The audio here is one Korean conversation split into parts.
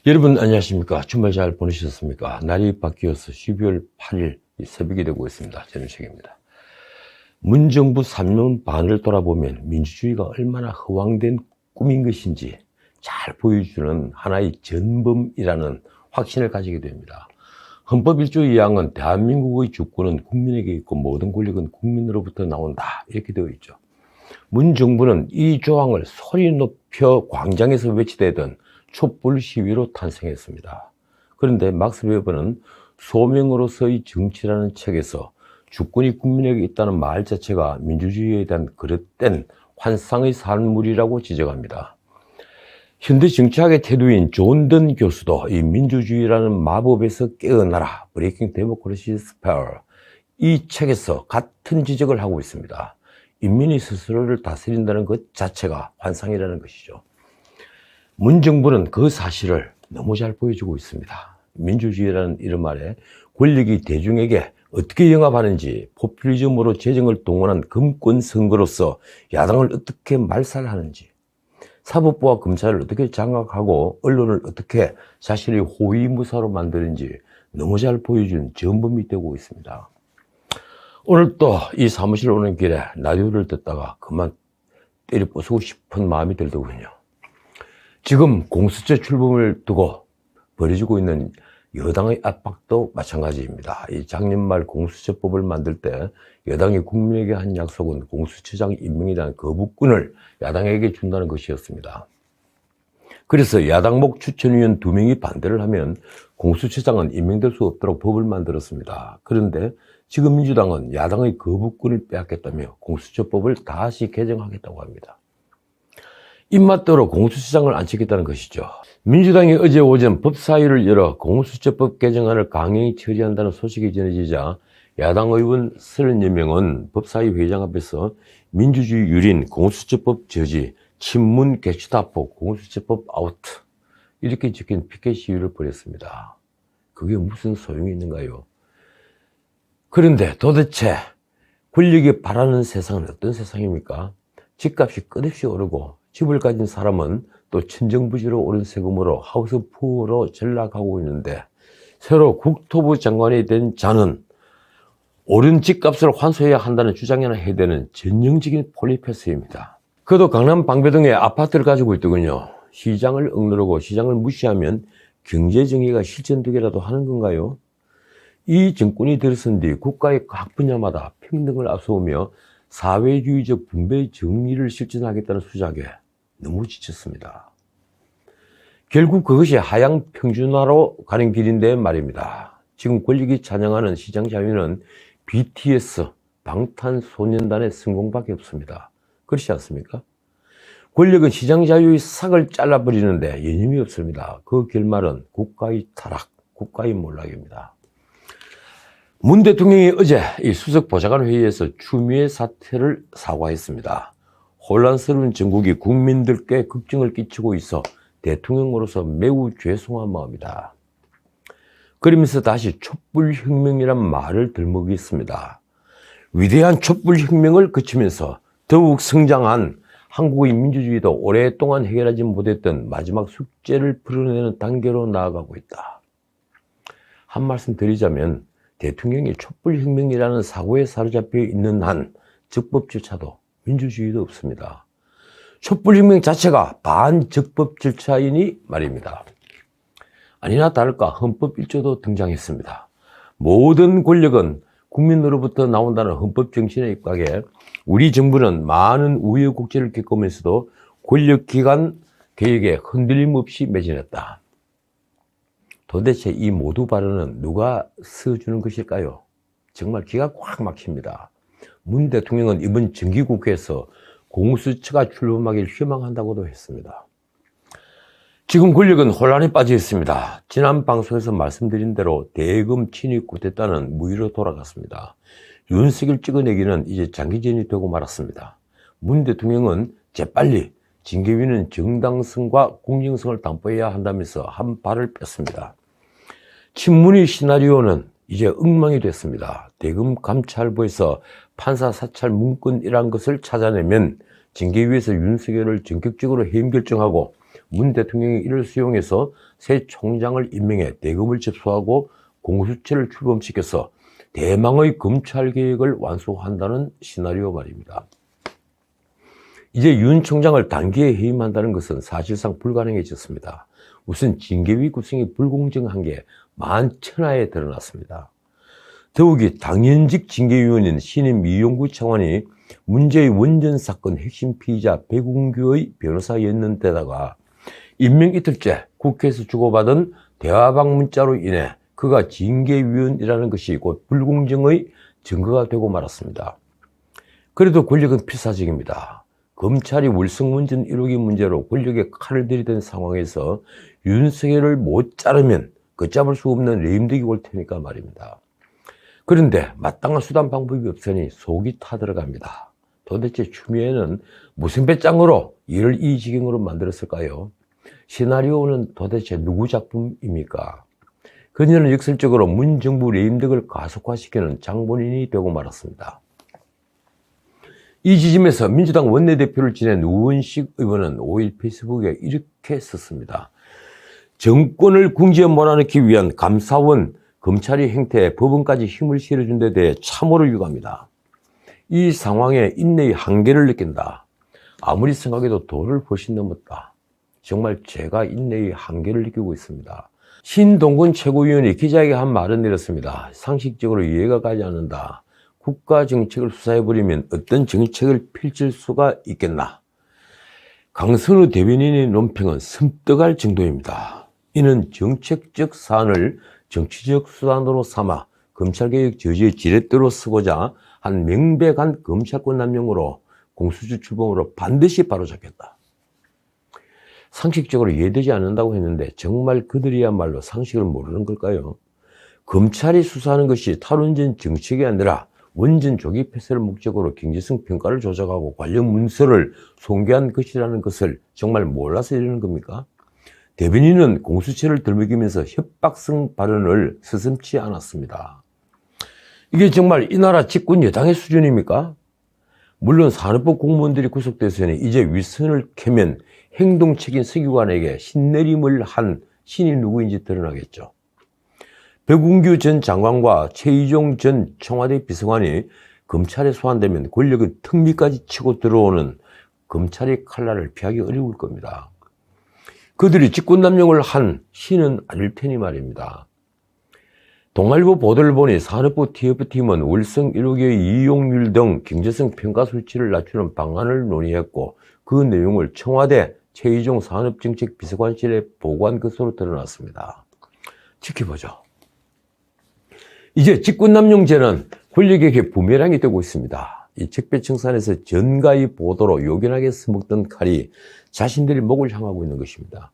여러분 안녕하십니까? 주말 잘 보내셨습니까? 날이 바뀌어서 12월 8일 새벽이 되고 있습니다. 전우식입니다. 문정부 3년 반을 돌아보면 민주주의가 얼마나 허황된 꿈인 것인지 잘 보여주는 하나의 전범이라는 확신을 가지게 됩니다. 헌법 1조 2항은 대한민국의 주권은 국민에게 있고 모든 권력은 국민으로부터 나온다, 이렇게 되어 있죠. 문정부는 이 조항을 소리 높여 광장에서 외치대던 촛불 시위로 탄생했습니다. 그런데 막스 웨버는 소명으로서의 정치라는 책에서 주권이 국민에게 있다는 말 자체가 민주주의에 대한 그릇된 환상의 산물이라고 지적합니다. 현대 정치학의 태두인 존 던 교수도 이 민주주의라는 마법에서 깨어나라, Breaking Democracy's Power, 이 책에서 같은 지적을 하고 있습니다. 인민이 스스로를 다스린다는 것 자체가 환상이라는 것이죠. 문정부는 그 사실을 너무 잘 보여주고 있습니다. 민주주의라는 이름 아래 권력이 대중에게 어떻게 영합하는지, 포퓰리즘으로 재정을 동원한 금권 선거로서 야당을 어떻게 말살하는지, 사법부와 검찰을 어떻게 장악하고 언론을 어떻게 자신의 호위무사로 만드는지 너무 잘 보여준 전범이 되고 있습니다. 오늘 또 이 사무실 오는 길에 라디오를 듣다가 그만 때려 부수고 싶은 마음이 들더군요. 지금 공수처 출범을 두고 벌어지고 있는 여당의 압박도 마찬가지입니다. 이 작년 말 공수처법을 만들 때 여당이 국민에게 한 약속은 공수처장 임명에 대한 거부권을 야당에게 준다는 것이었습니다. 그래서 야당목 추천위원 2명이 반대를 하면 공수처장은 임명될 수 없도록 법을 만들었습니다. 그런데 지금 민주당은 야당의 거부권을 빼앗겠다며 공수처법을 다시 개정하겠다고 합니다. 입맛대로 공수처장을 앉히겠다는 것이죠. 민주당이 어제 오전 법사위를 열어 공수처법 개정안을 강행히 처리한다는 소식이 전해지자 야당 의원 30여 명은 법사위 회장 앞에서 민주주의 유린, 공수처법 저지, 친문 개취다포, 공수처법 아우트, 이렇게 적힌 피켓 시위를 벌였습니다. 그게 무슨 소용이 있는가요? 그런데 도대체 권력이 바라는 세상은 어떤 세상입니까? 집값이 끝없이 오르고 집을 가진 사람은 또 천정부지로 오른 세금으로 하우스 푸어로 전락하고 있는데, 새로 국토부 장관이 된 자는 오른 집값을 환수해야 한다는 주장이나 해대는 전형적인 폴리페스입니다. 그도 강남 방배동에 아파트를 가지고 있더군요. 시장을 억누르고 시장을 무시하면 경제정의가 실현되기라도 하는 건가요? 이 정권이 들어선 뒤 국가의 각 분야마다 평등을 앞세우며 사회주의적 분배 정의를 실천하겠다는 수작에 너무 지쳤습니다. 결국 그것이 하향 평준화로 가는 길인데 말입니다. 지금 권력이 찬양하는 시장 자유는 BTS, 방탄소년단의 성공밖에 없습니다. 그렇지 않습니까? 권력은 시장 자유의 삭을 잘라버리는데 여념이 없습니다. 그 결말은 국가의 타락, 국가의 몰락입니다. 문 대통령이 어제 이 수석 보좌관 회의에서 추미애 사태를 사과했습니다. 혼란스러운 정국이 국민들께 걱정을 끼치고 있어 대통령으로서 매우 죄송한 마음이다. 그러면서 다시 촛불혁명이란 말을 들먹였습니다. 위대한 촛불혁명을 거치면서 더욱 성장한 한국의 민주주의도 오랫동안 해결하지 못했던 마지막 숙제를 풀어내는 단계로 나아가고 있다. 한 말씀 드리자면 대통령이 촛불혁명이라는 사고에 사로잡혀 있는 한 적법절차도 민주주의도 없습니다. 촛불혁명 자체가 반적법 절차이니 말입니다. 아니나 다를까 헌법 1조도 등장했습니다. 모든 권력은 국민으로부터 나온다는 헌법 정신에 입각해 우리 정부는 많은 우여곡절을 겪으면서도 권력기관 개혁에 흔들림 없이 매진했다. 도대체 이 모두 발언은 누가 써주는 것일까요? 정말 기가 꽉 막힙니다. 문 대통령은 이번 정기국회에서 공수처가 출범하길 희망한다고도 했습니다. 지금 권력은 혼란에 빠져 있습니다. 지난 방송에서 말씀드린 대로 대검 친위 쿠데타는 무위로 돌아갔습니다. 윤석열 찍어내기는 이제 장기전이 되고 말았습니다. 문 대통령은 재빨리 징계위는 정당성과 공정성을 담보해야 한다면서 한 발을 뺐습니다. 친문의 시나리오는 이제 엉망이 됐습니다. 대검 감찰부에서 판사 사찰 문건이란 것을 찾아내면 징계위에서 윤석열을 전격적으로 해임 결정하고 문 대통령이 이를 수용해서 새 총장을 임명해 대검을 접수하고 공수처를 출범시켜서 대망의 검찰개혁을 완수한다는 시나리오 말입니다. 이제 윤 총장을 단기에 해임한다는 것은 사실상 불가능해졌습니다. 우선 징계위 구성이 불공정한 게 만천하에 드러났습니다. 더욱이 당연직 징계위원인 신임 이용구 차관이 문제의 원전 사건 핵심 피의자 백운규의 변호사였는데다가 임명 이틀째 국회에서 주고받은 대화방 문자로 인해 그가 징계위원이라는 것이 곧 불공정의 증거가 되고 말았습니다. 그래도 권력은 필사적입니다. 검찰이 월성원전 1호기 문제로 권력에 칼을 들이댄 상황에서 윤석열을 못 자르면 걷잡을 수 없는 레임덕이 올 테니까 말입니다. 그런데 마땅한 수단 방법이 없으니 속이 타들어갑니다. 도대체 추미애는 무슨 배짱으로 이를 이 지경으로 만들었을까요? 시나리오는 도대체 누구 작품입니까? 그녀는 역설적으로 문정부 레임덕을 가속화시키는 장본인이 되고 말았습니다. 이 지점에서 민주당 원내대표를 지낸 우원식 의원은 5일 페이스북에 이렇게 썼습니다. 정권을 궁지에 몰아넣기 위한 감사원 검찰의 행태에 법원까지 힘을 실어준 데 대해 참호를 유감합니다. 이 상황에 인내의 한계를 느낀다. 아무리 생각해도 도를 훨씬 넘었다. 정말 제가 인내의 한계를 느끼고 있습니다. 신동근 최고위원이 기자에게 한 말은 이렇습니다. 상식적으로 이해가 가지 않는다. 국가 정책을 수사해버리면 어떤 정책을 펼칠 수가 있겠나. 강선우 대변인의 논평은 섬뜩할 정도입니다. 이는 정책적 사안을 정치적 수단으로 삼아 검찰개혁 저지의 지렛대로 쓰고자 한 명백한 검찰권 남용으로 공수처 출범으로 반드시 바로잡겠다. 상식적으로 이해되지 않는다고 했는데 정말 그들이야말로 상식을 모르는 걸까요? 검찰이 수사하는 것이 탈원전 정책이 아니라 원전 조기 폐쇄를 목적으로 경제성 평가를 조작하고 관련 문서를 송계한 것이라는 것을 정말 몰라서 이러는 겁니까? 대변인은 공수처를 들먹이면서 협박성 발언을 서슴지 않았습니다. 이게 정말 이 나라 집권 여당의 수준입니까? 물론 산업부 공무원들이 구속돼서는 이제 윗선을 캐면 행동책임 서기관에게 신내림을 한 신이 누구인지 드러나겠죠. 백운규 전 장관과 최희종 전 청와대 비서관이 검찰에 소환되면 권력은 턱 밑까지 치고 들어오는 검찰의 칼날을 피하기 어려울 겁니다. 그들이 직권남용을 한 신은 아닐 테니 말입니다. 동아일보 보도를 보니 산업부 TF팀은 월성 1호기의 이용률 등 경제성 평가 수치를 낮추는 방안을 논의했고 그 내용을 청와대 최희종 산업정책비서관실에 보고한 것으로 드러났습니다. 지켜보죠. 이제 직권남용죄는 권력에게 부메랑이 되고 있습니다. 이 적폐청산에서 전가의 보도로 요긴하게 써먹던 칼이 자신들이 목을 향하고 있는 것입니다.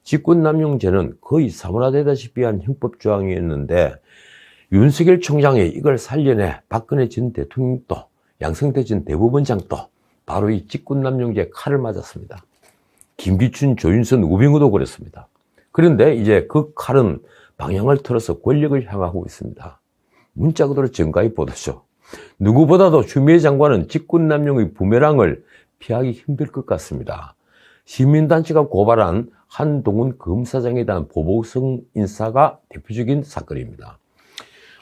직권남용죄는 거의 사문화되다시피 한 형법조항이었는데 윤석열 총장이 이걸 살려내 박근혜 전 대통령도 양승태 전 대법원장도 바로 이 직권남용죄 칼을 맞았습니다. 김기춘, 조윤선, 우병우도 그랬습니다. 그런데 이제 그 칼은 방향을 틀어서 권력을 향하고 있습니다. 문자 그대로 전가의 보도죠. 누구보다도 추미애 장관은 직권남용의 부메랑을 피하기 힘들 것 같습니다. 시민단체가 고발한 한동훈 검사장에 대한 보복성 인사가 대표적인 사건입니다.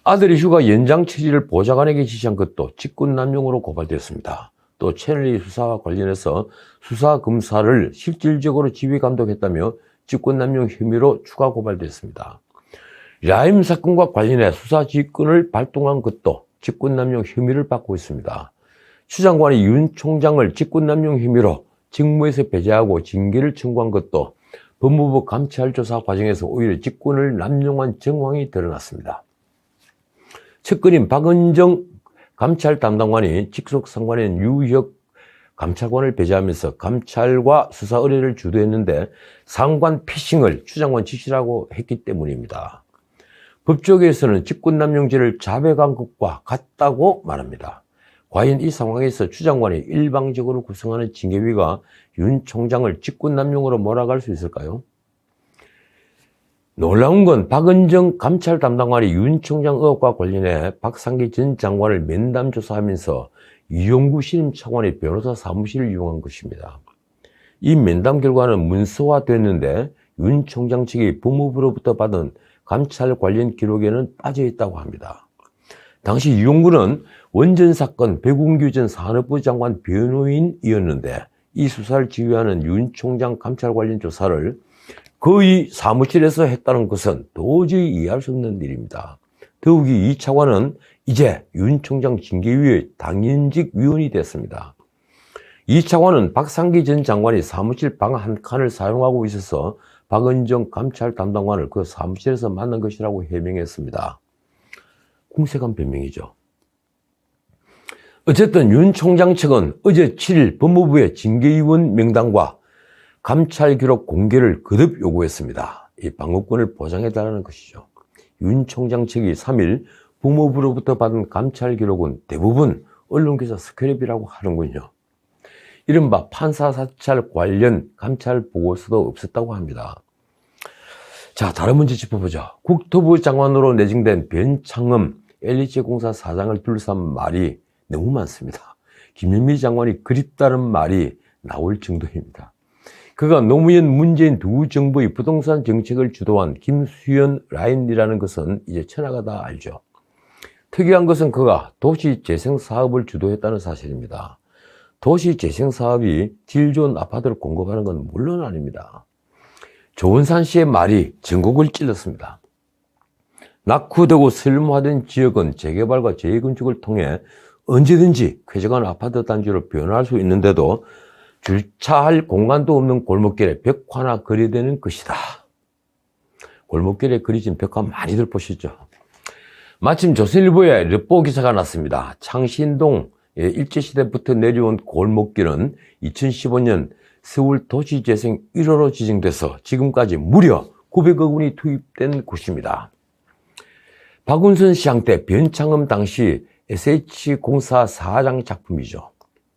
아들의 휴가 연장 처리를 보좌관에게 지시한 것도 직권남용으로 고발되었습니다. 또 채널A 수사와 관련해서 수사검사를 실질적으로 지휘감독했다며 직권남용 혐의로 추가 고발됐습니다. 라임 사건과 관련해 수사지휘권을 발동한 것도 직권남용 혐의를 받고 있습니다. 추 장관이 윤 총장을 직권남용 혐의로 직무에서 배제하고 징계를 청구한 것도 법무부 감찰조사 과정에서 오히려 직권을 남용한 정황이 드러났습니다. 측근인 박은정 감찰 담당관이 직속 상관인 유혁 감찰관을 배제하면서 감찰과 수사 의뢰를 주도했는데 상관 피싱을 추 장관 지시라고 했기 때문입니다. 법조계에서는 직권남용죄를 자백한 것과 같다고 말합니다. 과연 이 상황에서 추 장관이 일방적으로 구성하는 징계위가 윤 총장을 직권남용으로 몰아갈 수 있을까요? 놀라운 건 박은정 감찰 담당관이 윤 총장 의혹과 관련해 박상기 전 장관을 면담 조사하면서 이용구 신임 차관의 변호사 사무실을 이용한 것입니다. 이 면담 결과는 문서화됐는데 윤 총장 측이 법무부로부터 받은 감찰 관련 기록에는 빠져있다고 합니다. 당시 이용구는 원전 사건 백운규 전 산업부 장관 변호인이었는데 이 수사를 지휘하는 윤 총장 감찰 관련 조사를 거의 사무실에서 했다는 것은 도저히 이해할 수 없는 일입니다. 더욱이 이 차관은 이제 윤 총장 징계위의 당연직 위원이 됐습니다. 이 차관은 박상기 전 장관이 사무실 방 한 칸을 사용하고 있어서 박은정 감찰 담당관을 그 사무실에서 만난 것이라고 해명했습니다. 궁색한 변명이죠. 어쨌든 윤 총장 측은 어제 7일 법무부의 징계위원 명단과 감찰 기록 공개를 거듭 요구했습니다. 이 방어권을 보장해달라는 것이죠. 윤 총장 측이 3일 법무부로부터 받은 감찰 기록은 대부분 언론기사 스크랩이라고 하는군요. 이른바 판사 사찰 관련 감찰 보고서도 없었다고 합니다. 자, 다른 문제 짚어보죠. 국토부 장관으로 내정된 변창흠 LH공사 사장을 둘러싼 말이 너무 많습니다. 김현미 장관이 그립다는 말이 나올 정도입니다. 그가 노무현 문재인 두 정부의 부동산 정책을 주도한 김수현 라인이라는 것은 이제 천하가 다 알죠. 특이한 것은 그가 도시재생 사업을 주도했다는 사실입니다. 도시재생 사업이 질 좋은 아파트를 공급하는 건 물론 아닙니다. 조은산 씨의 말이 전국을 찔렀습니다. 낙후되고 슬림화된 지역은 재개발과 재건축을 통해 언제든지 쾌적한 아파트 단지로 변화할 수 있는데도 주차할 공간도 없는 골목길에 벽화나 그려대는 것이다. 골목길에 그려진 벽화 많이들 보시죠. 마침 조선일보에 르포 기사가 났습니다. 창신동 일제시대부터 내려온 골목길은 2015년 서울 도시재생 1호로 지정돼서 지금까지 무려 900억 원이 투입된 곳입니다. 박운선 시장 때 변창흠 당시 SH공사 사장 작품이죠.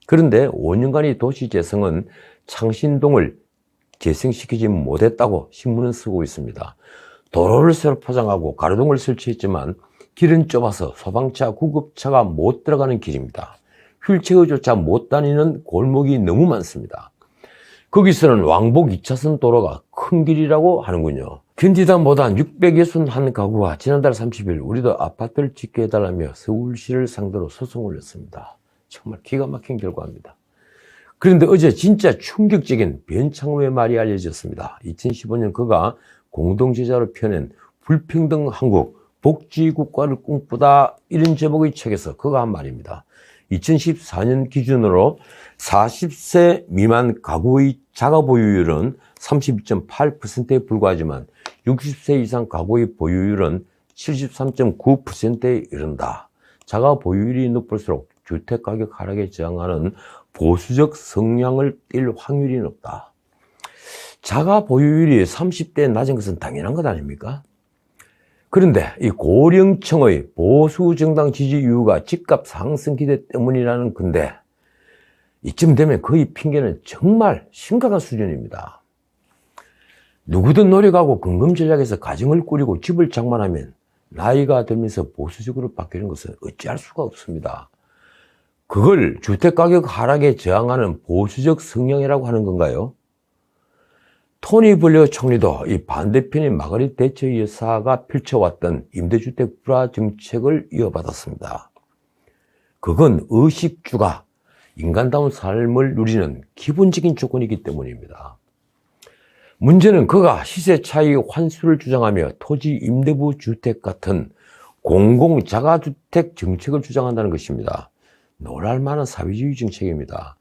그런데 5년간의 도시재생은 창신동을 재생시키지 못했다고 신문은 쓰고 있습니다. 도로를 새로 포장하고 가로등을 설치했지만 길은 좁아서 소방차, 구급차가 못 들어가는 길입니다. 휠체어조차 못 다니는 골목이 너무 많습니다. 거기서는 왕복 2차선 도로가 큰 길이라고 하는군요. 견디다 못한 661가구가 지난달 30일 우리도 아파트를 짓게 해달라며 서울시를 상대로 소송을 냈습니다. 정말 기가 막힌 결과입니다. 그런데 어제 진짜 충격적인 변창흠의 말이 알려졌습니다. 2015년 그가 공동저자로 펴낸 불평등 한국 복지국가를 꿈꾸다 이런 제목의 책에서 그가 한 말입니다. 2014년 기준으로 40세 미만 가구의 자가 보유율은 32.8%에 불과하지만 60세 이상 가구의 보유율은 73.9%에 이른다. 자가 보유율이 높을수록 주택가격 하락에 저항하는 보수적 성향을 띨 확률이 높다. 자가 보유율이 30대에 낮은 것은 당연한 것 아닙니까? 그런데 이 고령층의 보수 정당 지지 이유가 집값 상승 기대 때문이라는 건데 이쯤 되면 거의 핑계는 정말 심각한 수준입니다. 누구든 노력하고 근검 전략에서 가정을 꾸리고 집을 장만하면 나이가 들면서 보수적으로 바뀌는 것은 어찌할 수가 없습니다. 그걸 주택가격 하락에 저항하는 보수적 성향이라고 하는 건가요? 토니 블레어 총리도 이 반대편인 마가릿 대처 여사가 펼쳐왔던 임대주택 불화 정책을 이어받았습니다. 그건 의식주가 인간다운 삶을 누리는 기본적인 조건이기 때문입니다. 문제는 그가 시세 차익 환수를 주장하며 토지 임대부 주택 같은 공공 자가주택 정책을 주장한다는 것입니다. 놀랄만한 사회주의 정책입니다.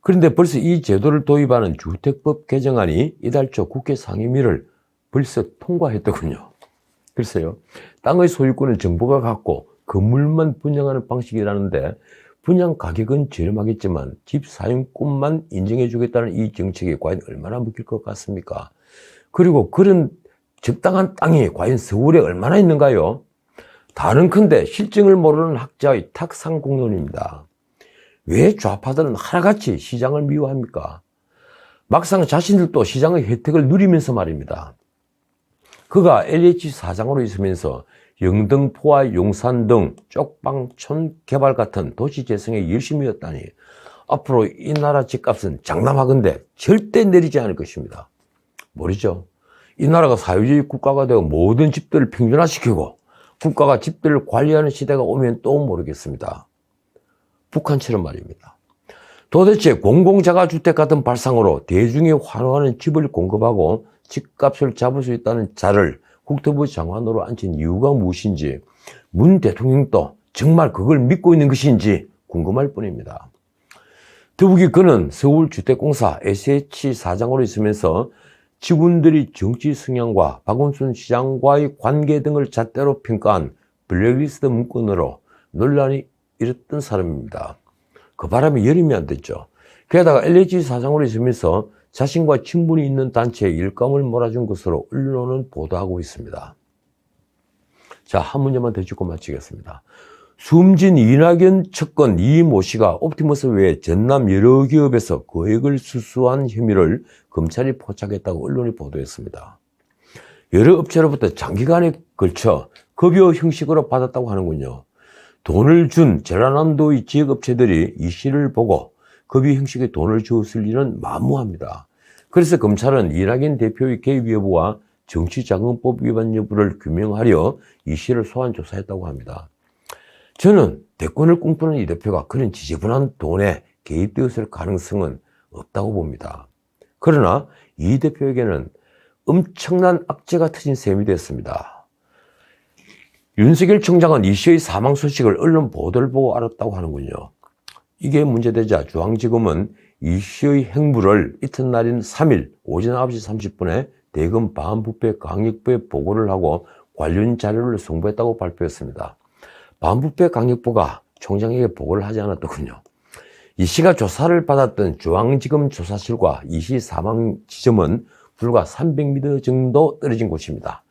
그런데 벌써 이 제도를 도입하는 주택법 개정안이 이달 초 국회 상임위를 벌써 통과했더군요. 글쎄요, 땅의 소유권은 정부가 갖고 건물만 분양하는 방식이라는데 분양 가격은 저렴하겠지만 집 사용권만 인정해 주겠다는 이 정책이 과연 얼마나 먹힐 것 같습니까? 그리고 그런 적당한 땅이 과연 서울에 얼마나 있는가요? 다른컨대 실정을 모르는 학자의 탁상공론입니다. 왜 좌파들은 하나같이 시장을 미워합니까? 막상 자신들도 시장의 혜택을 누리면서 말입니다. 그가 LH 사장으로 있으면서 영등포와 용산 등 쪽방촌 개발 같은 도시 재생에 열심히 했다니 앞으로 이 나라 집값은 장담하건대 절대 내리지 않을 것입니다. 모르죠? 이 나라가 사회주의 국가가 되고 모든 집들을 평준화시키고 국가가 집들을 관리하는 시대가 오면 또 모르겠습니다. 북한처럼 말입니다. 도대체 공공자가주택 같은 발상으로 대중이 환호하는 집을 공급하고 집값을 잡을 수 있다는 자를 국토부 장관으로 앉힌 이유가 무엇인지, 문 대통령도 정말 그걸 믿고 있는 것인지 궁금할 뿐입니다. 더욱이 그는 서울주택공사 SH 사장으로 있으면서 직원들이 정치 성향과 박원순 시장과의 관계 등을 잣대로 평가한 블랙리스트 문건으로 논란이 일었던 사람입니다. 그 바람에 열이면 안 됐죠. 게다가 LH 사장으로 있으면서 자신과 친분이 있는 단체에 일감을 몰아준 것으로 언론은 보도하고 있습니다. 자, 한 문제만 더 짚고 마치겠습니다. 숨진 이낙연 측근 이모 씨가 옵티머스 외에 전남 여러 기업에서 거액을 수수한 혐의를 검찰이 포착했다고 언론이 보도했습니다. 여러 업체로부터 장기간에 걸쳐 급여 형식으로 받았다고 하는군요. 돈을 준 전라남도의 지역업체들이 이 씨를 보고 급여 형식의 돈을 주었을 일은 만무합니다. 그래서 검찰은 이낙연 대표의 개입 여부와 정치자금법 위반 여부를 규명하려 이 씨를 소환 조사했다고 합니다. 저는 대권을 꿈꾸는 이 대표가 그런 지저분한 돈에 개입되었을 가능성은 없다고 봅니다. 그러나 이 대표에게는 엄청난 악재가 터진 셈이 됐습니다. 윤석열 총장은 이 씨의 사망 소식을 언론 보도를 보고 알았다고 하는군요. 이게 문제되자 중앙지검은 이 씨의 행부를 이튿날인 3일 오전 9시 30분에 대검 반부패 강력부에 보고를 하고 관련 자료를 송부했다고 발표했습니다. 반부패 강력부가 총장에게 보고를 하지 않았더군요. 이 씨가 조사를 받았던 중앙지검 조사실과 이 씨 사망 지점은 불과 300m 정도 떨어진 곳입니다.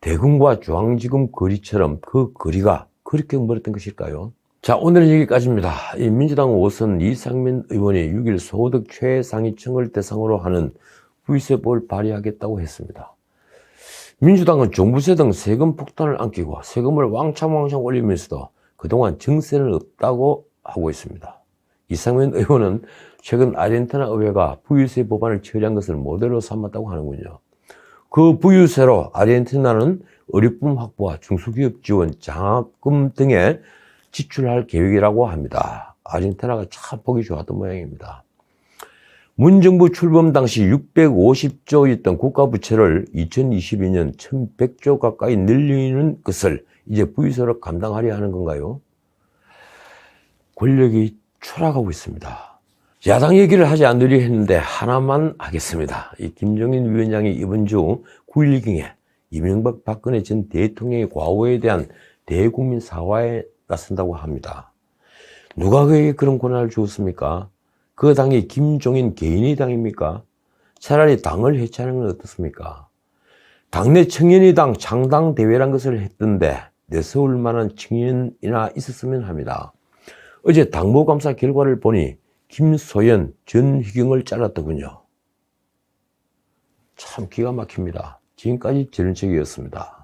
대검과 중앙지검 거리처럼 그 거리가 그렇게 멀었던 것일까요? 자, 오늘은 여기까지입니다. 이 민주당 5선 이상민 의원이 6일 소득 최상위층을 대상으로 하는 부의세법을 발의하겠다고 했습니다. 민주당은 종부세 등 세금 폭탄을 안기고 세금을 왕창 올리면서도 그동안 정세는 없다고 하고 있습니다. 이상민 의원은 최근 아르헨티나 의회가 부유세 법안을 처리한 것을 모델로 삼았다고 하는군요. 그 부유세로 아르헨티나는 어렵음 확보와 중소기업 지원, 장학금 등에 지출할 계획이라고 합니다. 아르헨티나가 참 보기 좋았던 모양입니다. 문정부 출범 당시 650조였던 국가부채를 2022년 1100조 가까이 늘리는 것을 이제 부유세로 감당하려 하는 건가요? 권력이 추락하고 있습니다. 야당 얘기를 하지 않으려 했는데 하나만 하겠습니다. 이 김정인 위원장이 이번 주 9일경에 이명박 박근혜 전 대통령의 과오에 대한 대국민 사과에 나선다고 합니다. 누가 그에게 그런 권한을 주었습니까? 그 당이 김종인 개인의 당입니까? 차라리 당을 해체하는 건 어떻습니까? 당내 청년의당 창당대회란 것을 했던데 내세울 만한 청년이나 있었으면 합니다. 어제 당무감사 결과를 보니 김소연, 전희경을 잘랐더군요. 참 기가 막힙니다. 지금까지 전은책이었습니다.